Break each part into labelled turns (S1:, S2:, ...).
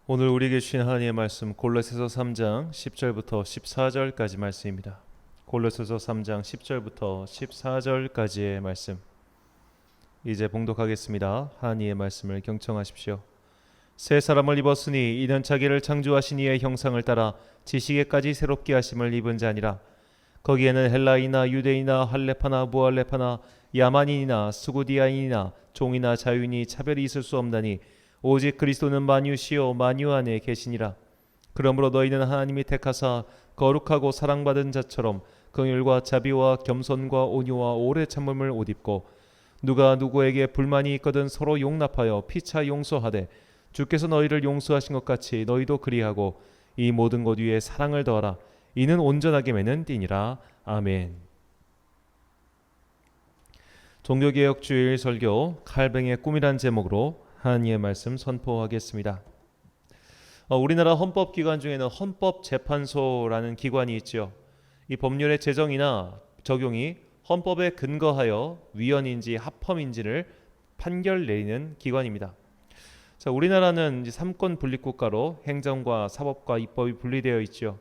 S1: 오늘 우리에게 주신 하나님의 말씀 골로새서 3장 10절부터 14절까지 말씀입니다. 골로새서 3장 10절부터 14절까지의 말씀 이제 봉독하겠습니다. 하나님의 말씀을 경청하십시오. 새 사람을 입었으니 이는 자기를 창조하신 이의 형상을 따라 지식에까지 새롭게 하심을 입은 자니라. 거기에는 헬라이나 유대이나 할레파나 무할레파나 야만인이나 스구디아인이나 종이나 자유인이 차별이 있을 수 없나니 오직 그리스도는 만유시요 만유 안에 계시니라. 그러므로 너희는 하나님이 택하사 거룩하고 사랑받은 자처럼 긍휼과 자비와 겸손과 온유와 오래 참음을 옷 입고 누가 누구에게 불만이 있거든 서로 용납하여 피차 용서하되 주께서 너희를 용서하신 것 같이 너희도 그리하고 이 모든 것 위에 사랑을 더하라. 이는 온전하게 맺는 띠니라. 아멘. 종교개혁 주일 설교 칼뱅의 꿈이란 제목으로 하나님의 말씀 선포하겠습니다. 우리나라 헌법기관 중에는 헌법재판소라는 기관이 있죠. 이 법률의 제정이나 적용이 헌법에 근거하여 위헌인지 합헌인지를 판결 내리는 기관입니다. 자, 우리나라는 삼권 분립국가로 행정과 사법과 입법이 분리되어 있죠.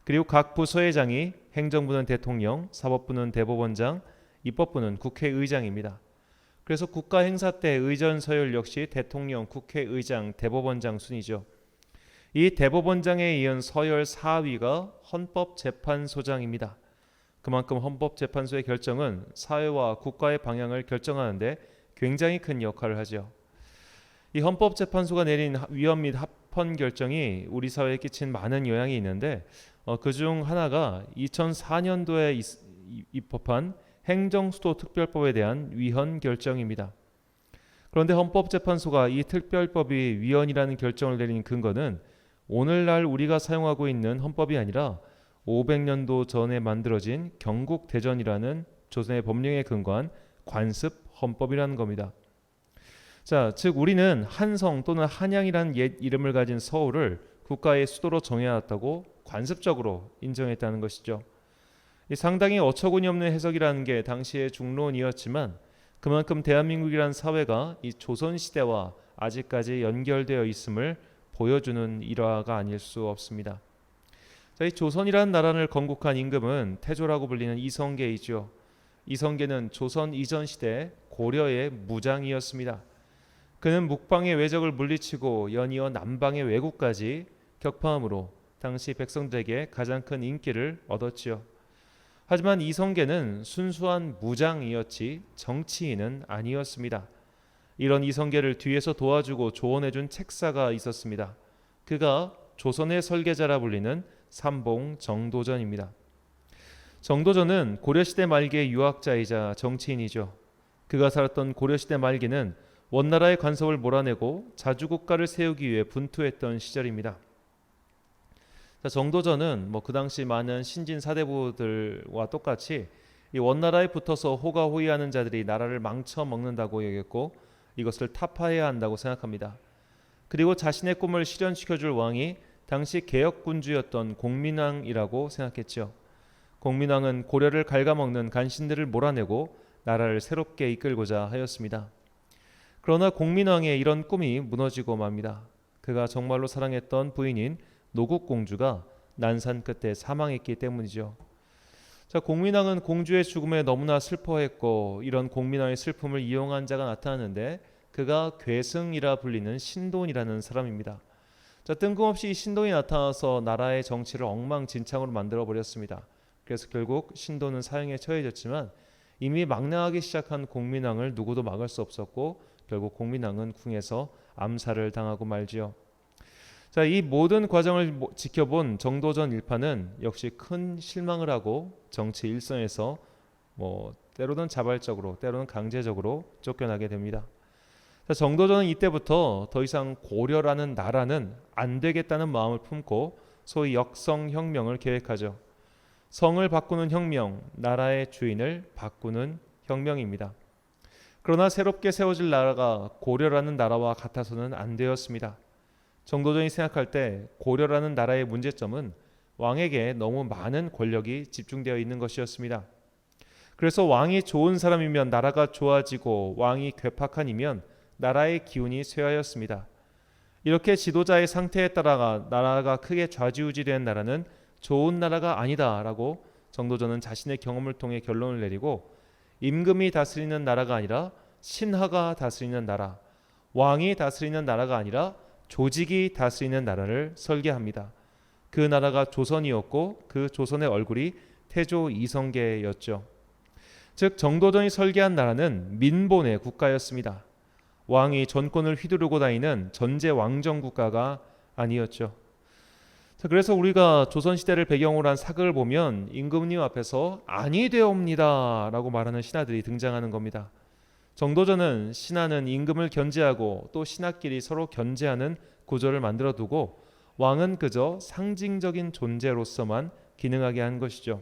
S1: 그리고 각 부서의장이 행정부는 대통령, 사법부는 대법원장, 입법부는 국회의장입니다. 그래서 국가 행사 때 의전 서열 역시 대통령, 국회의장, 대법원장 순이죠. 이 대법원장에 이은 서열 4위가 헌법재판소장입니다. 그만큼 헌법재판소의 결정은 사회와 국가의 방향을 결정하는데 굉장히 큰 역할을 하죠. 이 헌법재판소가 내린 위헌 및 합헌 결정이 우리 사회에 끼친 많은 영향이 있는데 그중 하나가 2004년도에 입법한 행정수도특별법에 대한 위헌 결정입니다. 그런데 헌법재판소가 이 특별법이 위헌이라는 결정을 내린 근거는 오늘날 우리가 사용하고 있는 헌법이 아니라 500년도 전에 만들어진 경국대전이라는 조선의 법령에 근거한 관습 헌법이라는 겁니다. 자, 즉 우리는 한성 또는 한양이라는 옛 이름을 가진 서울을 국가의 수도로 정해왔다고 관습적으로 인정했다는 것이죠. 상당히 어처구니 없는 해석이라는 게 당시의 중론이었지만 그만큼 대한민국이라는 사회가 이 조선시대와 아직까지 연결되어 있음을 보여주는 일화가 아닐 수 없습니다. 자, 이 조선이라는 나라를 건국한 임금은 태조라고 불리는 이성계이죠. 이성계는 조선 이전 시대 고려의 무장이었습니다. 그는 북방의 외적을 물리치고 연이어 남방의 왜국까지 격파함으로 당시 백성들에게 가장 큰 인기를 얻었지요. 하지만 이성계는 순수한 무장이었지 정치인은 아니었습니다. 이런 이성계를 뒤에서 도와주고 조언해준 책사가 있었습니다. 그가 조선의 설계자라 불리는 삼봉 정도전입니다. 정도전은 고려시대 말기의 유학자이자 정치인이죠. 그가 살았던 고려시대 말기는 원나라의 간섭을 몰아내고 자주국가를 세우기 위해 분투했던 시절입니다. 정도전은 그 당시 많은 신진 사대부들과 똑같이 이 원나라에 붙어서 호가호위하는 자들이 나라를 망쳐먹는다고 여겼고 이것을 타파해야 한다고 생각합니다. 그리고 자신의 꿈을 실현시켜줄 왕이 당시 개혁군주였던 공민왕이라고 생각했죠. 공민왕은 고려를 갉아먹는 간신들을 몰아내고 나라를 새롭게 이끌고자 하였습니다. 그러나 공민왕의 이런 꿈이 무너지고 맙니다. 그가 정말로 사랑했던 부인인 노국공주가 난산 끝에 사망했기 때문이죠. 자, 공민왕은 공주의 죽음에 너무나 슬퍼했고 이런 공민왕의 슬픔을 이용한 자가 나타났는데 그가 괴승이라 불리는 신돈이라는 사람입니다. 자, 뜬금없이 이 신돈이 나타나서 나라의 정치를 엉망진창으로 만들어 버렸습니다. 그래서 결국 신돈은 사형에 처해졌지만 이미 망명하기 시작한 공민왕을 누구도 막을 수 없었고 결국 공민왕은 궁에서 암살을 당하고 말지요. 자, 이 모든 과정을 지켜본 정도전 일파는 역시 큰 실망을 하고 정치 일선에서 때로는 자발적으로 때로는 강제적으로 쫓겨나게 됩니다. 자, 정도전은 이때부터 더 이상 고려라는 나라는 안 되겠다는 마음을 품고 소위 역성혁명을 계획하죠. 성을 바꾸는 혁명, 나라의 주인을 바꾸는 혁명입니다. 그러나 새롭게 세워질 나라가 고려라는 나라와 같아서는 안 되었습니다. 정도전이 생각할 때 고려라는 나라의 문제점은 왕에게 너무 많은 권력이 집중되어 있는 것이었습니다. 그래서 왕이 좋은 사람이면 나라가 좋아지고 왕이 괴팍한이면 나라의 기운이 쇠하였습니다. 이렇게 지도자의 상태에 따라 나라가 크게 좌지우지된 나라는 좋은 나라가 아니다라고 정도전은 자신의 경험을 통해 결론을 내리고 임금이 다스리는 나라가 아니라 신하가 다스리는 나라, 왕이 다스리는 나라가 아니라 조직이 다스리는 나라를 설계합니다. 그 나라가 조선이었고 그 조선의 얼굴이 태조 이성계였죠. 즉 정도전이 설계한 나라는 민본의 국가였습니다. 왕이 전권을 휘두르고 다니는 전제 왕정 국가가 아니었죠. 그래서 우리가 조선시대를 배경으로 한 사극을 보면 임금님 앞에서 아니 되옵니다 라고 말하는 신하들이 등장하는 겁니다. 정도전은 신하는 임금을 견제하고 또 신하끼리 서로 견제하는 구조를 만들어 두고 왕은 그저 상징적인 존재로서만 기능하게 한 것이죠.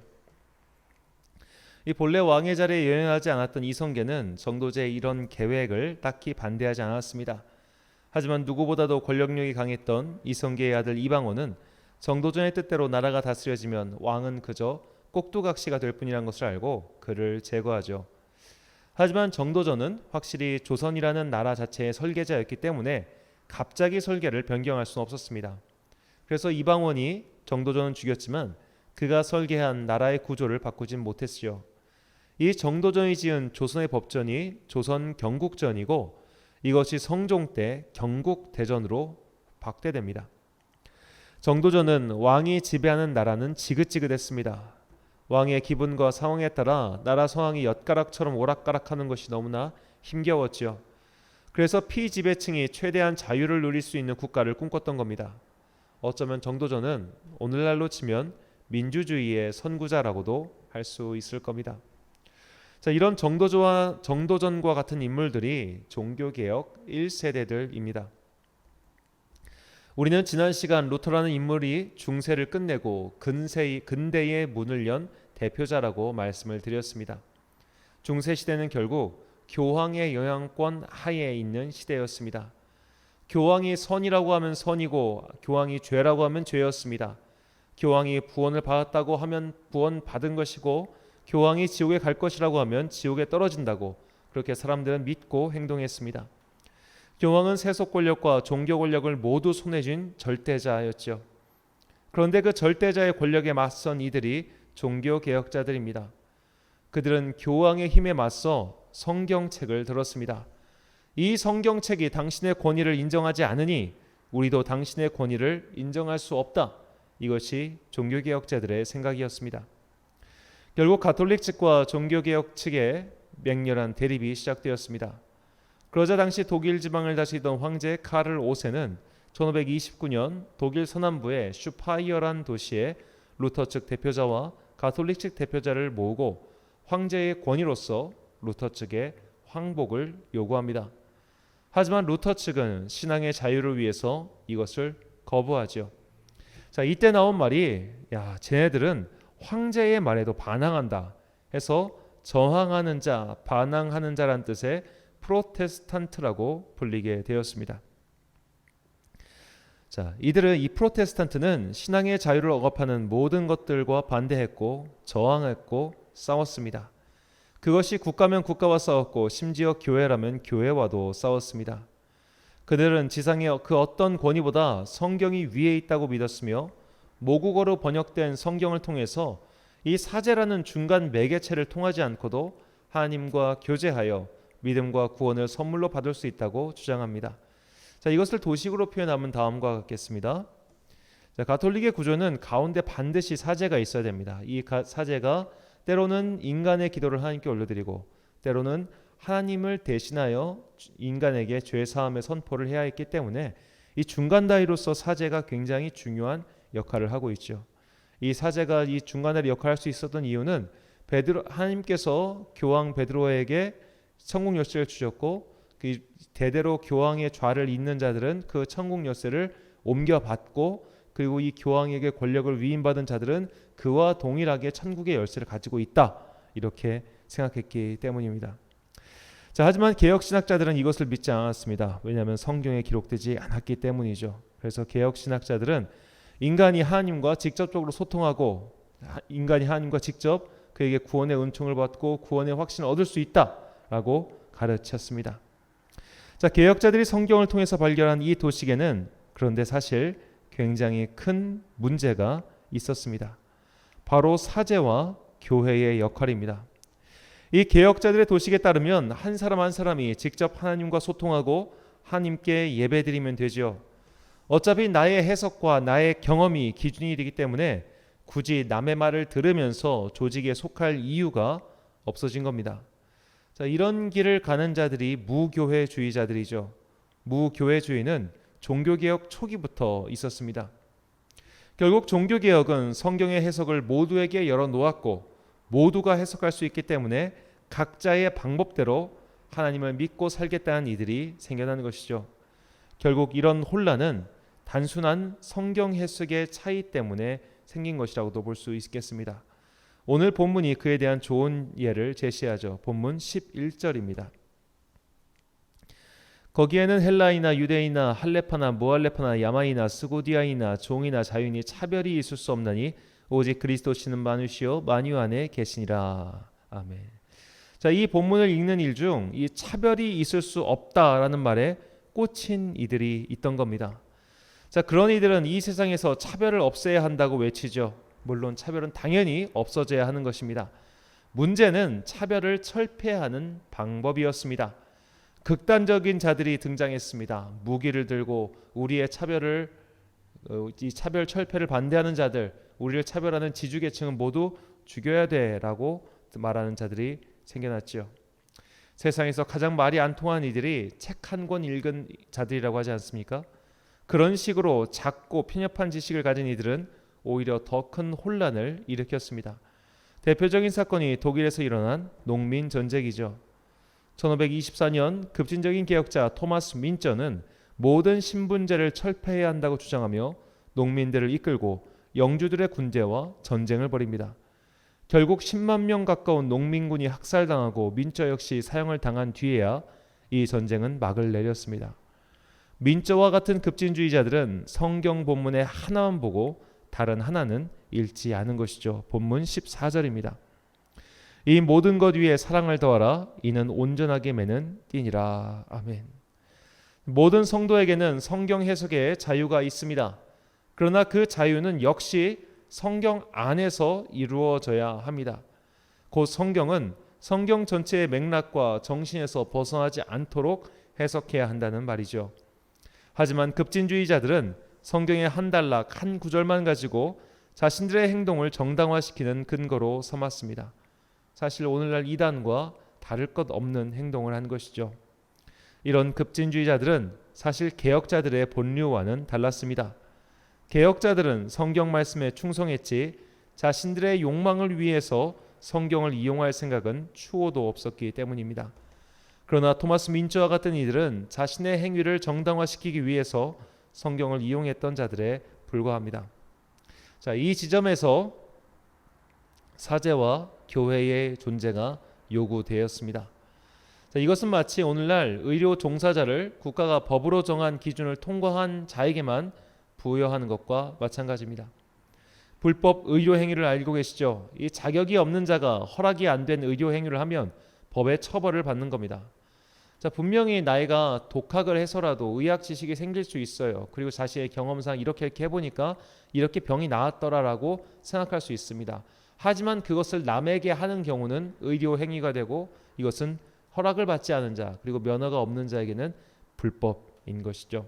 S1: 이 본래 왕의 자리에 연연하지 않았던 이성계는 정도제의 이런 계획을 딱히 반대하지 않았습니다. 하지만 누구보다도 권력력이 강했던 이성계의 아들 이방원은 정도전의 뜻대로 나라가 다스려지면 왕은 그저 꼭두각시가 될 뿐이라는 것을 알고 그를 제거하죠. 하지만 정도전은 확실히 조선이라는 나라 자체의 설계자였기 때문에 갑자기 설계를 변경할 수는 없었습니다. 그래서 이방원이 정도전은 죽였지만 그가 설계한 나라의 구조를 바꾸진 못했지요. 이 정도전이 지은 조선의 법전이 조선 경국전이고 이것이 성종 때 경국대전으로 박대됩니다. 정도전은 왕이 지배하는 나라는 지긋지긋했습니다. 왕의 기분과 상황에 따라 나라 상황이 엿가락처럼 오락가락하는 것이 너무나 힘겨웠지요. 그래서 피지배층이 최대한 자유를 누릴 수 있는 국가를 꿈꿨던 겁니다. 어쩌면 정도전은 오늘날로 치면 민주주의의 선구자라고도 할 수 있을 겁니다. 자, 이런 정도전과 같은 인물들이 종교개혁 1세대들입니다. 우리는 지난 시간 루터라는 인물이 중세를 끝내고 근대의 문을 연 대표자라고 말씀을 드렸습니다. 중세 시대는 결국 교황의 영향권 하에 있는 시대였습니다. 교황이 선이라고 하면 선이고 교황이 죄라고 하면 죄였습니다. 교황이 구원을 받았다고 하면 구원 받은 것이고 교황이 지옥에 갈 것이라고 하면 지옥에 떨어진다고 그렇게 사람들은 믿고 행동했습니다. 교황은 세속 권력과 종교 권력을 모두 손에 쥔 절대자였죠. 그런데 그 절대자의 권력에 맞선 이들이 종교 개혁자들입니다. 그들은 교황의 힘에 맞서 성경책을 들었습니다. 이 성경책이 당신의 권위를 인정하지 않으니 우리도 당신의 권위를 인정할 수 없다. 이것이 종교개혁자들의 생각이었습니다. 결국 가톨릭 측과 종교개혁 측의 맹렬한 대립이 시작되었습니다. 그러자 당시 독일 지방을 다스리던 황제 카를 5세는 1529년 독일 서남부의 슈파이어란 도시에 루터 측 대표자와 가톨릭 측 대표자를 모으고 황제의 권위로서 루터 측의 황복을 요구합니다. 하지만 루터 측은 신앙의 자유를 위해서 이것을 거부하죠. 자, 이때 나온 말이 쟤네들은 황제의 말에도 반항한다 해서 저항하는 자, 반항하는 자란 뜻의 프로테스탄트라고 불리게 되었습니다. 자, 이들은 이 프로테스탄트는 신앙의 자유를 억압하는 모든 것들과 반대했고 저항했고 싸웠습니다. 그것이 국가면 국가와 싸웠고 심지어 교회라면 교회와도 싸웠습니다. 그들은 지상의 그 어떤 권위보다 성경이 위에 있다고 믿었으며 모국어로 번역된 성경을 통해서 이 사제라는 중간 매개체를 통하지 않고도 하나님과 교제하여 믿음과 구원을 선물로 받을 수 있다고 주장합니다. 자, 이것을 도식으로 표현하면 다음과 같겠습니다. 자, 가톨릭의 구조는 가운데 반드시 사제가 있어야 됩니다. 이 사제가 때로는 인간의 기도를 하나님께 올려드리고 때로는 하나님을 대신하여 인간에게 죄사함의 선포를 해야 했기 때문에 이 중간 다리로서 사제가 굉장히 중요한 역할을 하고 있죠. 이 사제가 이 중간 다리 역할을 할 수 있었던 이유는 하나님께서 교황 베드로에게 천국 열쇠를 주셨고 그 대대로 교황의 좌를 잇는 자들은 그 천국 열쇠를 옮겨받고 그리고 이 교황에게 권력을 위임받은 자들은 그와 동일하게 천국의 열쇠를 가지고 있다. 이렇게 생각했기 때문입니다. 자, 하지만 개혁신학자들은 이것을 믿지 않았습니다. 왜냐하면 성경에 기록되지 않았기 때문이죠. 그래서 개혁신학자들은 인간이 하나님과 직접적으로 소통하고 인간이 하나님과 직접 그에게 구원의 은총을 받고 구원의 확신을 얻을 수 있다라고 가르쳤습니다. 자, 개혁자들이 성경을 통해서 발견한 이 도식에는 그런데 사실 굉장히 큰 문제가 있었습니다. 바로 사제와 교회의 역할입니다. 이 개혁자들의 도식에 따르면 한 사람 한 사람이 직접 하나님과 소통하고 하나님께 예배드리면 되죠. 어차피 나의 해석과 나의 경험이 기준이 되기 때문에 굳이 남의 말을 들으면서 조직에 속할 이유가 없어진 겁니다. 자, 이런 길을 가는 자들이 무교회주의자들이죠. 무교회주의는 종교개혁 초기부터 있었습니다. 결국 종교개혁은 성경의 해석을 모두에게 열어놓았고 모두가 해석할 수 있기 때문에 각자의 방법대로 하나님을 믿고 살겠다는 이들이 생겨나는 것이죠. 결국 이런 혼란은 단순한 성경 해석의 차이 때문에 생긴 것이라고도 볼 수 있겠습니다. 오늘 본문이 그에 대한 좋은 예를 제시하죠. 본문 11절입니다. 거기에는 헬라이나 유대이나 할레파나 모할레파나 야마이나 스고디아이나 종이나 자유인이 차별이 있을 수 없나니 오직 그리스도시는 만유시요 만유 안에 계시니라. 아멘. 자, 이 본문을 읽는 일 중 이 차별이 있을 수 없다라는 말에 꽂힌 이들이 있던 겁니다. 자, 그런 이들은 이 세상에서 차별을 없애야 한다고 외치죠. 물론 차별은 당연히 없어져야 하는 것입니다. 문제는 차별을 철폐하는 방법이었습니다. 극단적인 자들이 등장했습니다. 무기를 들고 우리의 이 차별 철폐를 반대하는 자들, 우리를 차별하는 지주계층은 모두 죽여야 돼라고 말하는 자들이 생겨났죠. 세상에서 가장 말이 안 통한 이들이 책 한 권 읽은 자들이라고 하지 않습니까? 그런 식으로 작고 편협한 지식을 가진 이들은 오히려 더 큰 혼란을 일으켰습니다. 대표적인 사건이 독일에서 일어난 농민 전쟁이죠. 1524년 급진적인 개혁자 토마스 민저는 모든 신분제를 철폐해야 한다고 주장하며 농민들을 이끌고 영주들의 군대와 전쟁을 벌입니다. 결국 10만 명 가까운 농민군이 학살당하고 민저 역시 사형을 당한 뒤에야 이 전쟁은 막을 내렸습니다. 민저와 같은 급진주의자들은 성경 본문의 하나만 보고 다른 하나는 읽지 않은 것이죠. 본문 14절입니다. 이 모든 것 위에 사랑을 더하라. 이는 온전하게 매는 띠니라. 아멘. 모든 성도에게는 성경 해석에 자유가 있습니다. 그러나 그 자유는 역시 성경 안에서 이루어져야 합니다. 곧 성경은 성경 전체의 맥락과 정신에서 벗어나지 않도록 해석해야 한다는 말이죠. 하지만 급진주의자들은 성경의 한 단락, 한 구절만 가지고 자신들의 행동을 정당화시키는 근거로 삼았습니다. 사실 오늘날 이단과 다를 것 없는 행동을 한 것이죠. 이런 급진주의자들은 사실 개혁자들의 본류와는 달랐습니다. 개혁자들은 성경 말씀에 충성했지 자신들의 욕망을 위해서 성경을 이용할 생각은 추호도 없었기 때문입니다. 그러나 토마스 민저와 같은 이들은 자신의 행위를 정당화시키기 위해서 성경을 이용했던 자들에 불과합니다. 자, 이 지점에서 사제와 교회의 존재가 요구되었습니다. 자, 이것은 마치 오늘날 의료 종사자를 국가가 법으로 정한 기준을 통과한 자에게만 부여하는 것과 마찬가지입니다. 불법 의료 행위를 알고 계시죠? 이 자격이 없는 자가 허락이 안 된 의료 행위를 하면 법의 처벌을 받는 겁니다. 자, 분명히 나이가 독학을 해서라도 의학 지식이 생길 수 있어요. 그리고 자신의 경험상 이렇게 해보니까 이렇게 병이 나았더라라고 생각할 수 있습니다. 하지만 그것을 남에게 하는 경우는 의료 행위가 되고 이것은 허락을 받지 않은 자 그리고 면허가 없는 자에게는 불법인 것이죠.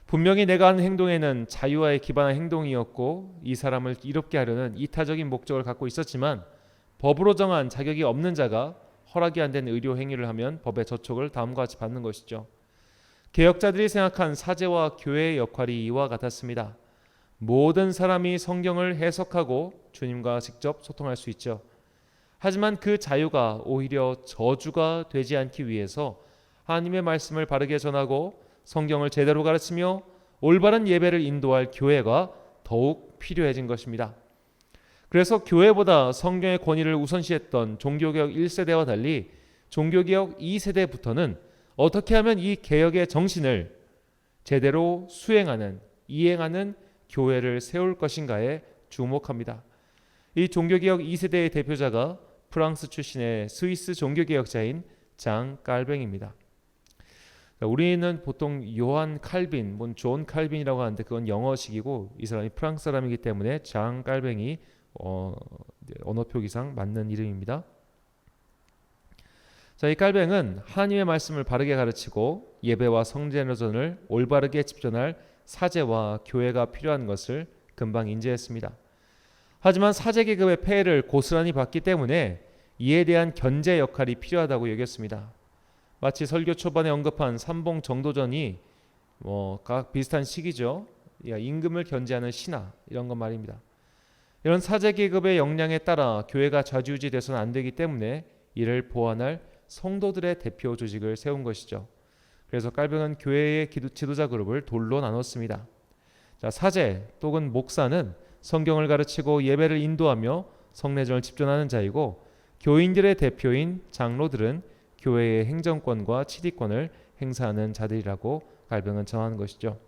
S1: 분명히 내가 하는 행동에는 자유와에 기반한 행동이었고 이 사람을 이롭게 하려는 이타적인 목적을 갖고 있었지만 법으로 정한 자격이 없는 자가 허락이 안 된 의료 행위를 하면 법의 저촉을 다음과 같이 받는 것이죠. 개혁자들이 생각한 사제와 교회의 역할이 이와 같았습니다. 모든 사람이 성경을 해석하고 주님과 직접 소통할 수 있죠. 하지만 그 자유가 오히려 저주가 되지 않기 위해서 하나님의 말씀을 바르게 전하고 성경을 제대로 가르치며 올바른 예배를 인도할 교회가 더욱 필요해진 것입니다. 그래서 교회보다 성경의 권위를 우선시했던 종교개혁 1세대와 달리 종교개혁 2세대부터는 어떻게 하면 이 개혁의 정신을 제대로 수행하는, 이행하는 교회를 세울 것인가에 주목합니다. 이 종교개혁 2세대의 대표자가 프랑스 출신의 스위스 종교개혁자인 장 깔뱅입니다. 우리는 보통 요한 칼빈, 존 칼빈이라고 하는데 그건 영어식이고 이 사람이 프랑스 사람이기 때문에 장 깔뱅이 언어 표기상 맞는 이름입니다. 자, 이 깔뱅은 하나님의 말씀을 바르게 가르치고 예배와 성전을 올바르게 집전할 사제와 교회가 필요한 것을 금방 인지했습니다. 하지만 사제 계급의 폐해를 고스란히 봤기 때문에 이에 대한 견제 역할이 필요하다고 여겼습니다. 마치 설교 초반에 언급한 삼봉 정도전이 각 비슷한 시기죠. 임금을 견제하는 신하 이런 것 말입니다. 이런 사제 계급의 역량에 따라 교회가 좌지우지돼서는 안 되기 때문에 이를 보완할 성도들의 대표 조직을 세운 것이죠. 그래서 깔뱅은 교회의 지도자 그룹을 돌로 나눴습니다. 자, 사제 또는 목사는 성경을 가르치고 예배를 인도하며 성례전을 집전하는 자이고 교인들의 대표인 장로들은 교회의 행정권과 치리권을 행사하는 자들이라고 깔뱅은 정하는 것이죠.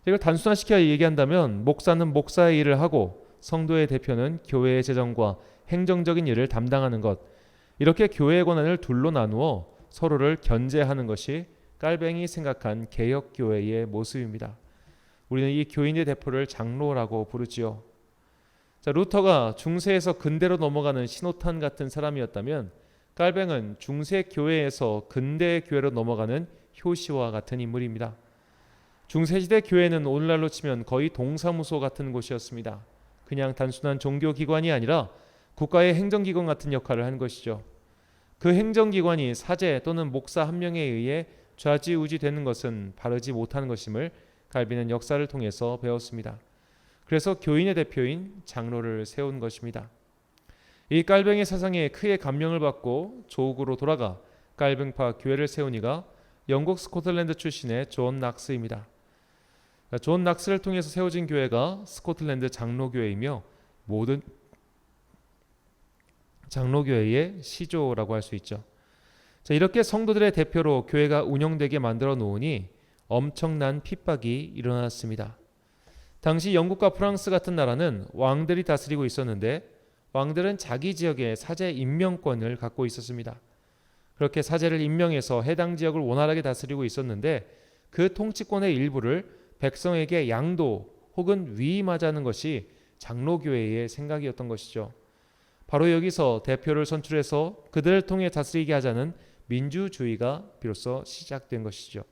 S1: 이걸 단순화시켜 얘기한다면 목사는 목사의 일을 하고 성도의 대표는 교회의 재정과 행정적인 일을 담당하는 것, 이렇게 교회의 권한을 둘로 나누어 서로를 견제하는 것이 깔뱅이 생각한 개혁교회의 모습입니다. 우리는 이 교인의 대표를 장로라고 부르지요. 자, 루터가 중세에서 근대로 넘어가는 신호탄 같은 사람이었다면 깔뱅은 중세 교회에서 근대 교회로 넘어가는 효시와 같은 인물입니다. 중세시대 교회는 오늘날로 치면 거의 동사무소 같은 곳이었습니다. 그냥 단순한 종교기관이 아니라 국가의 행정기관 같은 역할을 한 것이죠. 그 행정기관이 사제 또는 목사 한 명에 의해 좌지우지되는 것은 바르지 못하는 것임을 갈비는 역사를 통해서 배웠습니다. 그래서 교인의 대표인 장로를 세운 것입니다. 이 깔뱅의 사상에 크게 감명을 받고 조국으로 돌아가 깔뱅파 교회를 세운 이가 영국 스코틀랜드 출신의 존 낙스입니다. 존 낙스를 통해서 세워진 교회가 스코틀랜드 장로교회이며 모든 장로교회의 시조라고 할 수 있죠. 자, 이렇게 성도들의 대표로 교회가 운영되게 만들어 놓으니 엄청난 핍박이 일어났습니다. 당시 영국과 프랑스 같은 나라는 왕들이 다스리고 있었는데 왕들은 자기 지역에 사제 임명권을 갖고 있었습니다. 그렇게 사제를 임명해서 해당 지역을 원활하게 다스리고 있었는데 그 통치권의 일부를 백성에게 양도 혹은 위임하자는 것이 장로교회의 생각이었던 것이죠. 바로 여기서 대표를 선출해서 그들을 통해 다스리게 하자는 민주주의가 비로소 시작된 것이죠.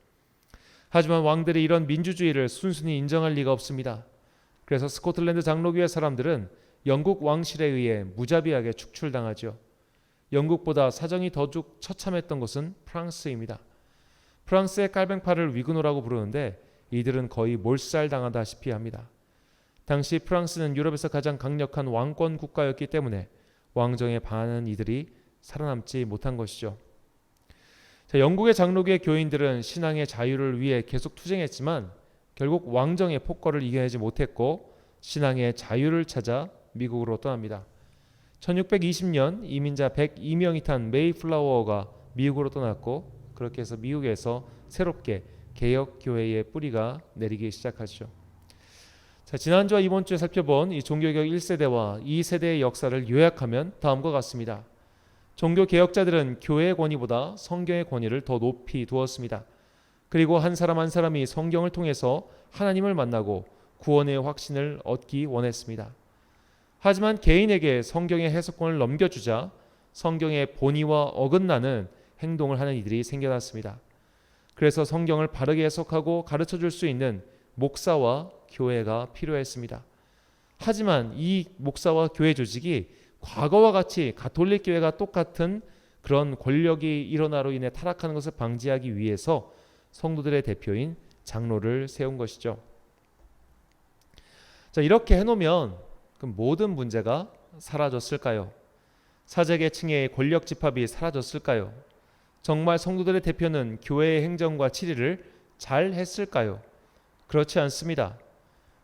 S1: 하지만 왕들이 이런 민주주의를 순순히 인정할 리가 없습니다. 그래서 스코틀랜드 장로교회 사람들은 영국 왕실에 의해 무자비하게 축출당하죠. 영국보다 사정이 더욱 처참했던 것은 프랑스입니다. 프랑스의 깔뱅파를 위그노라고 부르는데 이들은 거의 몰살당하다시피 합니다. 당시 프랑스는 유럽에서 가장 강력한 왕권 국가였기 때문에 왕정에 반하는 이들이 살아남지 못한 것이죠. 자, 영국의 장로교의 교인들은 신앙의 자유를 위해 계속 투쟁했지만 결국 왕정의 폭거를 이겨내지 못했고 신앙의 자유를 찾아 미국으로 떠납니다. 1620년 이민자 102명이 탄 메이플라워가 미국으로 떠났고 그렇게 해서 미국에서 새롭게 개혁교회의 뿌리가 내리기 시작하죠. 자, 지난주와 이번 주에 살펴본 이 종교개혁 1세대와 2세대의 역사를 요약하면 다음과 같습니다. 종교개혁자들은 교회의 권위보다 성경의 권위를 더 높이 두었습니다. 그리고 한 사람 한 사람이 성경을 통해서 하나님을 만나고 구원의 확신을 얻기 원했습니다. 하지만 개인에게 성경의 해석권을 넘겨주자 성경의 본의와 어긋나는 행동을 하는 이들이 생겨났습니다. 그래서 성경을 바르게 해석하고 가르쳐줄 수 있는 목사와 교회가 필요했습니다. 하지만 이 목사와 교회 조직이 과거와 같이 가톨릭 교회가 똑같은 그런 권력이 일어나로 인해 타락하는 것을 방지하기 위해서 성도들의 대표인 장로를 세운 것이죠. 자, 이렇게 해놓으면 그럼 모든 문제가 사라졌을까요? 사제계층의 권력 집합이 사라졌을까요? 정말 성도들의 대표는 교회의 행정과 치리를 잘 했을까요? 그렇지 않습니다.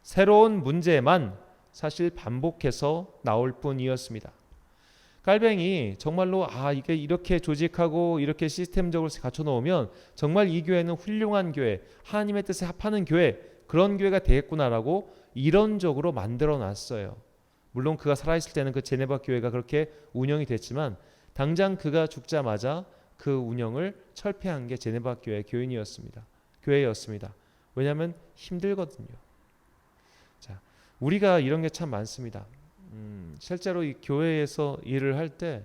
S1: 새로운 문제만 사실 반복해서 나올 뿐이었습니다. 깔뱅이 정말로 이게 이렇게 조직하고 이렇게 시스템적으로 갖춰놓으면 정말 이 교회는 훌륭한 교회, 하나님의 뜻에 합하는 교회, 그런 교회가 되겠구나라고 이론적으로 만들어놨어요. 물론 그가 살아있을 때는 그 제네바 교회가 그렇게 운영이 됐지만 당장 그가 죽자마자 그 운영을 철폐한 게 제네바 교회 교회였습니다. 왜냐하면 힘들거든요. 자, 우리가 이런 게 참 많습니다. 실제로 이 교회에서 일을 할 때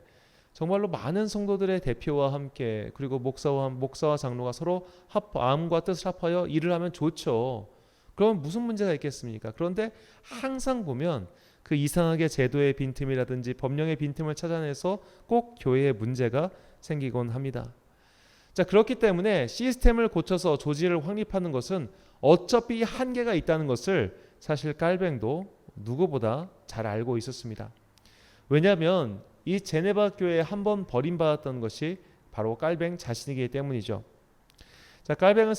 S1: 정말로 많은 성도들의 대표와 함께 그리고 목사와 장로가 서로 마음과 뜻을 합하여 일을 하면 좋죠. 그러면 무슨 문제가 있겠습니까? 그런데 항상 보면 그 이상하게 제도의 빈틈이라든지 법령의 빈틈을 찾아내서 꼭 교회에 문제가 생기곤 합니다. 자, 그렇기 때문에 시스템을 고쳐서 조직을 확립하는 것은 어차피 한계가 있다는 것을 사실 깔뱅도 누구보다 잘 알고 있었습니다. 왜냐하면 이 제네바 교회에 한번 버림받았던 것이 바로 깔뱅 자신이기 때문이죠. 자, 깔뱅은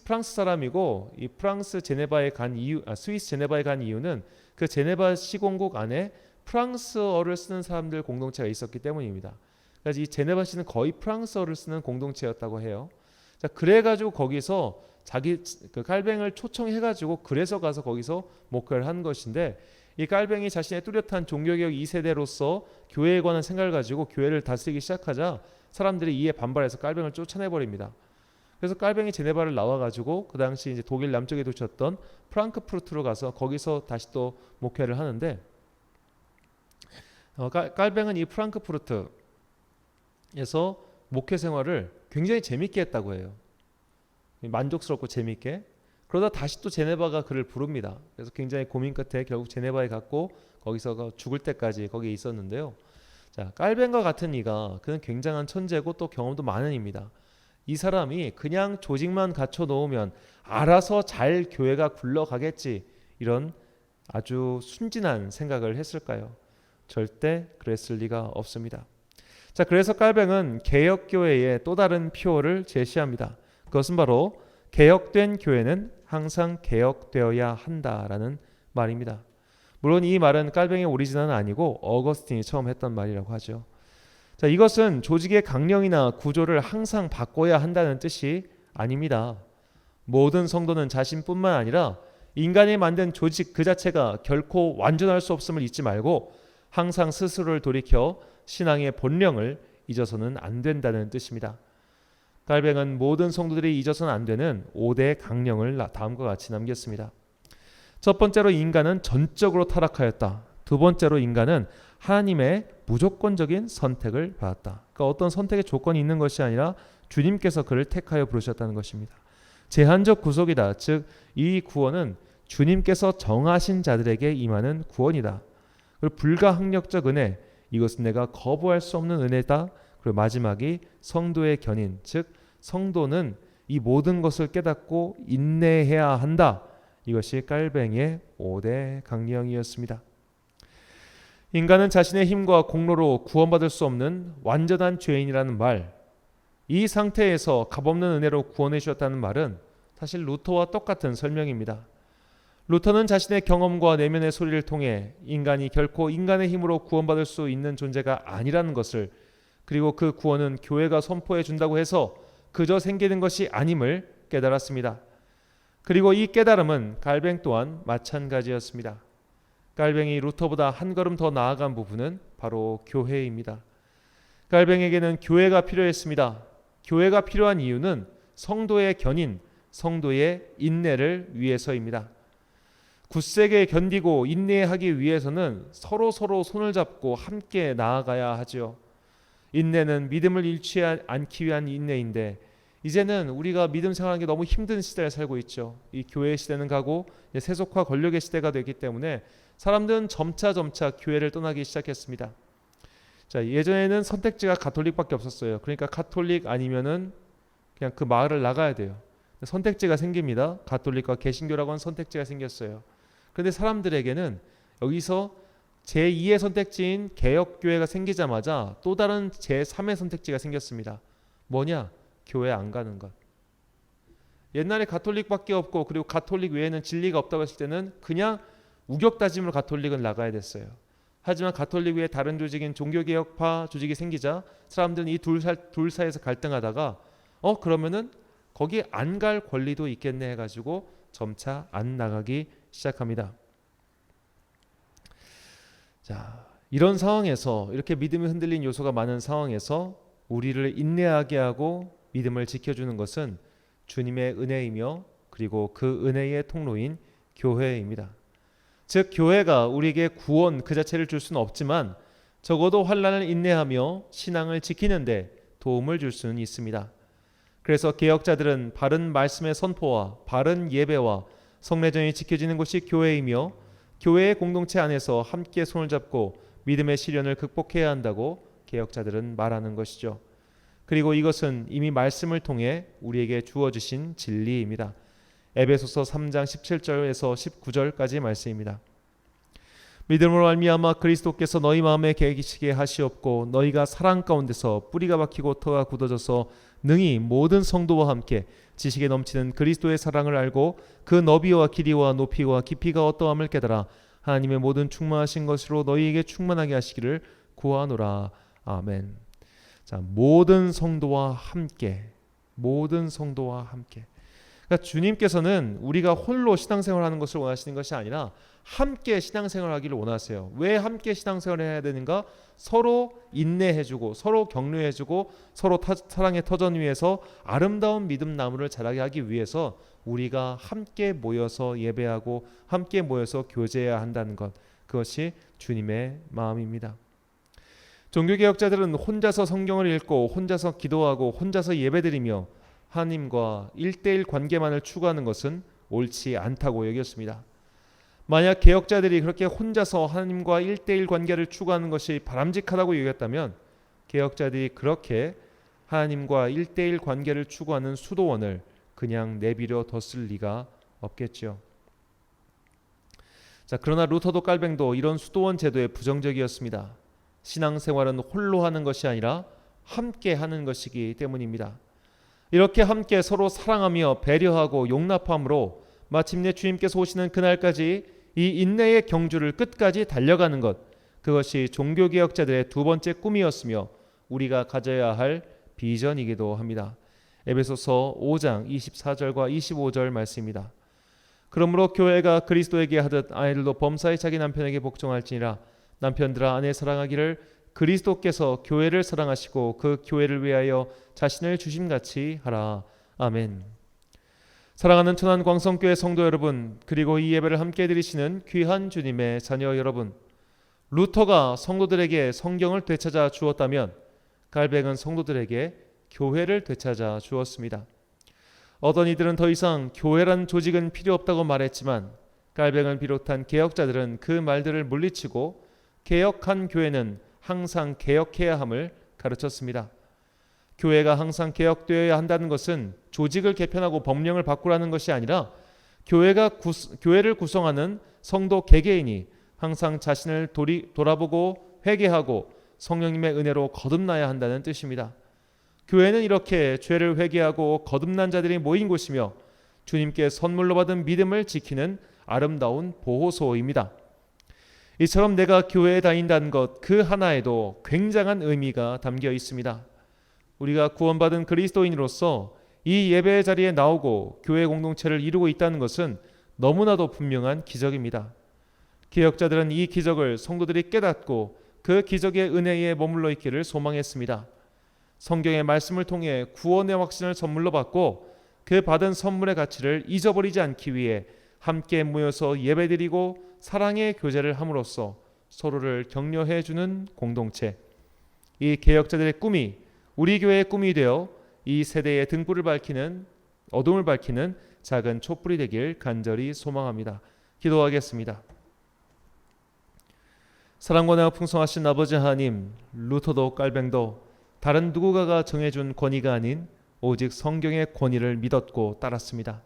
S1: 프랑스 사람이고 이 스위스 제네바에 간 이유는 그 제네바 시공국 안에 프랑스어를 쓰는 사람들 공동체가 있었기 때문입니다. 그래서 이 제네바시는 거의 프랑스어를 쓰는 공동체였다고 해요. 자, 그래가지고 거기서 그 깔뱅을 초청해가지고 그래서 가서 거기서 목회를 한 것인데, 이 깔뱅이 자신의 뚜렷한 종교개혁 2세대로서 교회에 관한 생각을 가지고 교회를 다스리기 시작하자 사람들이 이에 반발해서 깔뱅을 쫓아내버립니다. 그래서 깔뱅이 제네바를 나와가지고 그 당시 이제 독일 남쪽에 도쳤던 프랑크푸르트로 가서 거기서 다시 또 목회를 하는데, 깔뱅은 이 프랑크푸르트에서 목회 생활을 굉장히 재밌게 했다고 해요. 만족스럽고 재밌게. 그러다 다시 또 제네바가 그를 부릅니다. 그래서 굉장히 고민 끝에 결국 제네바에 갔고 거기서 죽을 때까지 거기에 있었는데요. 자, 깔뱅과 같은 그는 굉장한 천재고 또 경험도 많은 입니다. 이 사람이 그냥 조직만 갖춰 놓으면 알아서 잘 교회가 굴러가겠지, 이런 아주 순진한 생각을 했을까요? 절대 그랬을 리가 없습니다. 자, 그래서 깔뱅은 개혁교회의 또 다른 표어를 제시합니다. 그것은 바로 개혁된 교회는 항상 개혁되어야 한다라는 말입니다. 물론 이 말은 깔뱅의 오리지널은 아니고 어거스틴이 처음 했던 말이라고 하죠. 자, 이것은 조직의 강령이나 구조를 항상 바꿔야 한다는 뜻이 아닙니다. 모든 성도는 자신뿐만 아니라 인간이 만든 조직 그 자체가 결코 완전할 수 없음을 잊지 말고 항상 스스로를 돌이켜 신앙의 본령을 잊어서는 안 된다는 뜻입니다. 깔뱅은 모든 성도들이 잊어서는 안 되는 5대 강령을 다음과 같이 남겼습니다. 첫 번째로, 인간은 전적으로 타락하였다. 두 번째로, 인간은 하나님의 무조건적인 선택을 받았다. 그러니까 어떤 선택의 조건이 있는 것이 아니라 주님께서 그를 택하여 부르셨다는 것입니다. 제한적 구속이다. 즉, 이 구원은 주님께서 정하신 자들에게 임하는 구원이다. 그리고 불가항력적 은혜, 이것은 내가 거부할 수 없는 은혜다. 그리고 마지막이 성도의 견인, 즉 성도는 이 모든 것을 깨닫고 인내해야 한다. 이것이 깔뱅의 5대 강령이었습니다. 인간은 자신의 힘과 공로로 구원받을 수 없는 완전한 죄인이라는 말, 이 상태에서 값없는 은혜로 구원해 주셨다는 말은 사실 루터와 똑같은 설명입니다. 루터는 자신의 경험과 내면의 소리를 통해 인간이 결코 인간의 힘으로 구원받을 수 있는 존재가 아니라는 것을, 그리고 그 구원은 교회가 선포해 준다고 해서 그저 생기는 것이 아님을 깨달았습니다. 그리고 이 깨달음은 깔뱅 또한 마찬가지였습니다. 깔뱅이 루터보다 한 걸음 더 나아간 부분은 바로 교회입니다. 깔뱅에게는 교회가 필요했습니다. 교회가 필요한 이유는 성도의 견인, 성도의 인내를 위해서입니다. 굳세게 견디고 인내하기 위해서는 서로 손을 잡고 함께 나아가야 하죠. 인내는 믿음을 잃지 않기 위한 인내인데, 이제는 우리가 믿음 생활하는 게 너무 힘든 시대를 살고 있죠. 이 교회 시대는 가고 세속화 권력의 시대가 되기 때문에 사람들은 점차 교회를 떠나기 시작했습니다. 자, 예전에는 선택지가 가톨릭밖에 없었어요. 그러니까 가톨릭 아니면은 그냥 그 마을을 나가야 돼요. 선택지가 생깁니다. 가톨릭과 개신교라고 하는 선택지가 생겼어요. 그런데 사람들에게는 여기서 제2의 선택지인 개혁교회가 생기자마자 또 다른 제3의 선택지가 생겼습니다. 뭐냐? 교회 안 가는 것. 옛날에 가톨릭밖에 없고 그리고 가톨릭 외에는 진리가 없다고 했을 때는 그냥 우격다짐으로 가톨릭은 나가야 됐어요. 하지만 가톨릭 외에 다른 조직인 종교개혁파 조직이 생기자 사람들은 이 둘 사이에서 갈등하다가 그러면은 거기 안 갈 권리도 있겠네 해가지고 점차 안 나가기 시작합니다. 자, 이런 상황에서, 이렇게 믿음이 흔들린 요소가 많은 상황에서 우리를 인내하게 하고 믿음을 지켜주는 것은 주님의 은혜이며 그리고 그 은혜의 통로인 교회입니다. 즉 교회가 우리에게 구원 그 자체를 줄 수는 없지만 적어도 환난을 인내하며 신앙을 지키는데 도움을 줄 수는 있습니다. 그래서 개혁자들은 바른 말씀의 선포와 바른 예배와 성례전이 지켜지는 곳이 교회이며 교회의 공동체 안에서 함께 손을 잡고 믿음의 시련을 극복해야 한다고 개혁자들은 말하는 것이죠. 그리고 이것은 이미 말씀을 통해 우리에게 주어주신 진리입니다. 에베소서 3장 17절에서 19절까지 말씀입니다. 믿음으로 말미암아 그리스도께서 너희 마음에 계시게 하시옵고 너희가 사랑 가운데서 뿌리가 박히고 터가 굳어져서 능히 모든 성도와 함께 지식에 넘치는 그리스도의 사랑을 알고 그 너비와 길이와 높이와 깊이가 어떠함을 깨달아 하나님의 모든 충만하신 것으로 너희에게 충만하게 하시기를 구하노라. 아멘. 자, 모든 성도와 함께, 모든 성도와 함께. 그러니까 주님께서는 우리가 홀로 신앙생활하는 것을 원하시는 것이 아니라 함께 신앙생활하기를 원하세요. 왜 함께 신앙생활을 해야 되는가? 서로 인내해주고 서로 격려해주고 서로 사랑의 터전 위에서 아름다운 믿음 나무를 자라게 하기 위해서 우리가 함께 모여서 예배하고 함께 모여서 교제해야 한다는 것, 그것이 주님의 마음입니다. 종교개혁자들은 혼자서 성경을 읽고 혼자서 기도하고 혼자서 예배드리며 하나님과 1대1 관계만을 추구하는 것은 옳지 않다고 여겼습니다. 만약 개혁자들이 그렇게 혼자서 하나님과 1대1 관계를 추구하는 것이 바람직하다고 여겼다면 개혁자들이 그렇게 하나님과 1대1 관계를 추구하는 수도원을 그냥 내버려 뒀을 리가 없겠죠. 자, 그러나 루터도 깔뱅도 이런 수도원 제도에 부정적이었습니다. 신앙생활은 홀로 하는 것이 아니라 함께 하는 것이기 때문입니다. 이렇게 함께 서로 사랑하며 배려하고 용납함으로 마침내 주님께서 오시는 그날까지 이 인내의 경주를 끝까지 달려가는 것, 그것이 종교개혁자들의 두 번째 꿈이었으며 우리가 가져야 할 비전이기도 합니다. 에베소서 5장 24절과 25절 말씀입니다. 그러므로 교회가 그리스도에게 하듯 아내들도 범사에 자기 남편에게 복종할지니라. 남편들아 아내 사랑하기를 그리스도께서 교회를 사랑하시고 그 교회를 위하여 자신을 주심같이 하라. 아멘. 사랑하는 천안광성교회 성도 여러분, 그리고 이 예배를 함께 드리시는 귀한 주님의 자녀 여러분, 루터가 성도들에게 성경을 되찾아 주었다면 갈뱅은 성도들에게 교회를 되찾아 주었습니다. 어떤 이들은 더 이상 교회란 조직은 필요 없다고 말했지만 갈뱅을 비롯한 개혁자들은 그 말들을 물리치고 개혁한 교회는 항상 개혁해야 함을 가르쳤습니다. 교회가 항상 개혁되어야 한다는 것은 조직을 개편하고 법령을 바꾸라는 것이 아니라 교회를 구성하는 성도 개개인이 항상 자신을 돌아보고 회개하고 성령님의 은혜로 거듭나야 한다는 뜻입니다. 교회는 이렇게 죄를 회개하고 거듭난 자들이 모인 곳이며 주님께 선물로 받은 믿음을 지키는 아름다운 보호소입니다. 이처럼 내가 교회에 다닌다는 것 그 하나에도 굉장한 의미가 담겨 있습니다. 우리가 구원받은 그리스도인으로서 이 예배의 자리에 나오고 교회 공동체를 이루고 있다는 것은 너무나도 분명한 기적입니다. 개혁자들은 이 기적을 성도들이 깨닫고 그 기적의 은혜에 머물러 있기를 소망했습니다. 성경의 말씀을 통해 구원의 확신을 선물로 받고 그 받은 선물의 가치를 잊어버리지 않기 위해 함께 모여서 예배드리고 사랑의 교제를 함으로써 서로를 격려해 주는 공동체, 이 개혁자들의 꿈이 우리 교회의 꿈이 되어 이 세대의 등불을 밝히는, 어둠을 밝히는 작은 촛불이 되길 간절히 소망합니다. 기도하겠습니다. 사랑과 풍성하신 아버지 하나님, 루터도 깔뱅도 다른 누구가가 정해준 권위가 아닌 오직 성경의 권위를 믿었고 따랐습니다.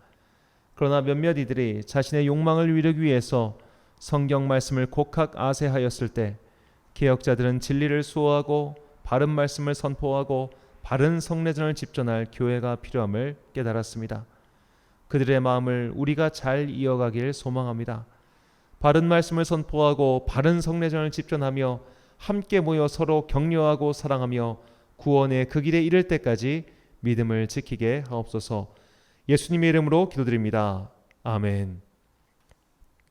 S1: 그러나 몇몇 이들이 자신의 욕망을 이루기 위해서 성경 말씀을 곡학 아세하였을 때 개혁자들은 진리를 수호하고 바른 말씀을 선포하고 바른 성례전을 집전할 교회가 필요함을 깨달았습니다. 그들의 마음을 우리가 잘 이어가길 소망합니다. 바른 말씀을 선포하고 바른 성례전을 집전하며 함께 모여 서로 격려하고 사랑하며 구원의 그 길에 이를 때까지 믿음을 지키게 하옵소서. 예수님의 이름으로 기도드립니다. 아멘.